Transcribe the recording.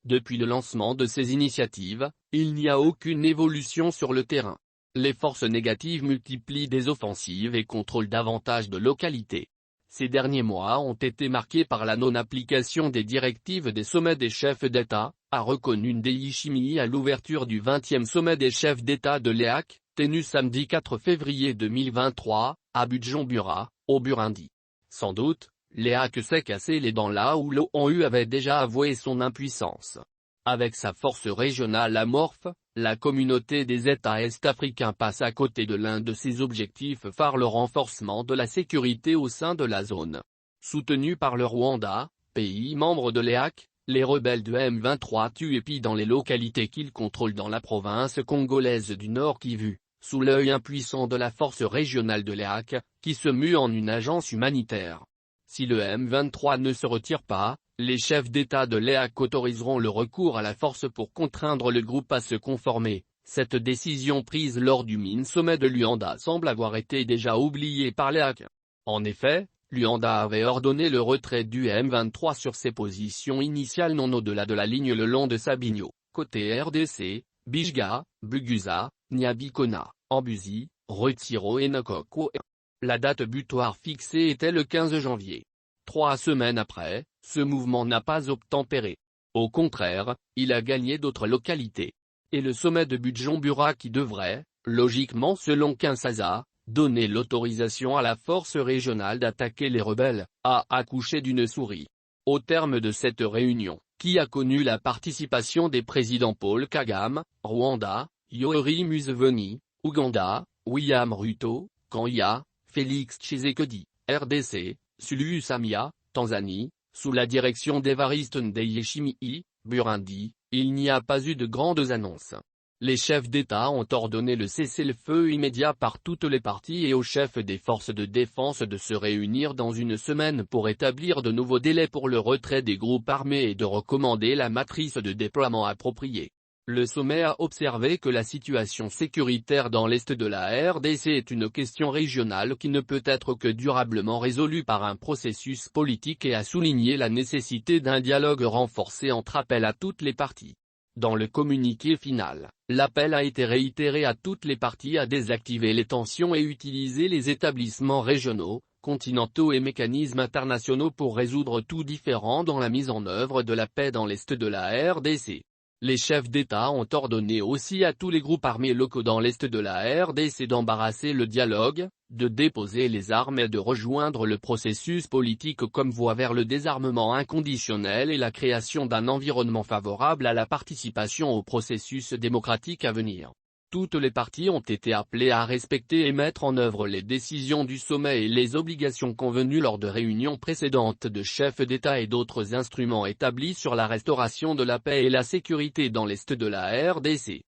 Depuis le lancement de ces initiatives, il n'y a aucune évolution sur le terrain. Les forces négatives multiplient des offensives et contrôlent davantage de localités. Ces derniers mois ont été marqués par la non-application des directives des sommets des chefs d'État, a reconnu Ndayishimiye à l'ouverture du 20e sommet des chefs d'État de l'EAC, tenu samedi 4 février 2023, à Bujumbura, au Burundi. Sans doute, l'EAC s'est cassé les dents là où l'ONU avait déjà avoué son impuissance. Avec sa force régionale amorphe, la communauté des États est-africains passe à côté de l'un de ses objectifs phares, le renforcement de la sécurité au sein de la zone. Soutenus par le Rwanda, pays membre de l'EAC, les rebelles de M23 tuent et pillent dans les localités qu'ils contrôlent dans la province congolaise du Nord Kivu, sous l'œil impuissant de la force régionale de l'EAC, qui se mue en une agence humanitaire. Si le M23 ne se retire pas, les chefs d'État de l'EAC autoriseront le recours à la force pour contraindre le groupe à se conformer. Cette décision prise lors du mini-sommet de Luanda semble avoir été déjà oubliée par l'EAC. En effet, Luanda avait ordonné le retrait du M23 sur ses positions initiales non au-delà de la ligne le long de Sabinyo, côté RDC, Bijga, Bugusa, Nyabikona, Ambuzi, Retiro et Nakoko. La date butoir fixée était le 15 janvier. 3 semaines après, ce mouvement n'a pas obtempéré. Au contraire, il a gagné d'autres localités. Et le sommet de Bujumbura qui devrait, logiquement selon Kinshasa, donner l'autorisation à la force régionale d'attaquer les rebelles, a accouché d'une souris. Au terme de cette réunion, qui a connu la participation des présidents Paul Kagame, Rwanda, Yoweri Museveni, Ouganda, William Ruto, Kenya, Félix Tshisekedi, RDC, Suluhu Samia, Tanzanie, sous la direction d'Evariste Ndayishimiye, Burundi, il n'y a pas eu de grandes annonces. Les chefs d'État ont ordonné le cessez-le-feu immédiat par toutes les parties et aux chefs des forces de défense de se réunir dans une semaine pour établir de nouveaux délais pour le retrait des groupes armés et de recommander la matrice de déploiement appropriée. Le sommet a observé que la situation sécuritaire dans l'est de la RDC est une question régionale qui ne peut être que durablement résolue par un processus politique et a souligné la nécessité d'un dialogue renforcé entre appels à toutes les parties. Dans le communiqué final, l'appel a été réitéré à toutes les parties à désactiver les tensions et utiliser les établissements régionaux, continentaux et mécanismes internationaux pour résoudre tout différend dans la mise en œuvre de la paix dans l'est de la RDC. Les chefs d'État ont ordonné aussi à tous les groupes armés locaux dans l'est de la RDC d'embarrasser le dialogue, de déposer les armes et de rejoindre le processus politique comme voie vers le désarmement inconditionnel et la création d'un environnement favorable à la participation au processus démocratique à venir. Toutes les parties ont été appelées à respecter et mettre en œuvre les décisions du sommet et les obligations convenues lors de réunions précédentes de chefs d'État et d'autres instruments établis sur la restauration de la paix et la sécurité dans l'est de la RDC.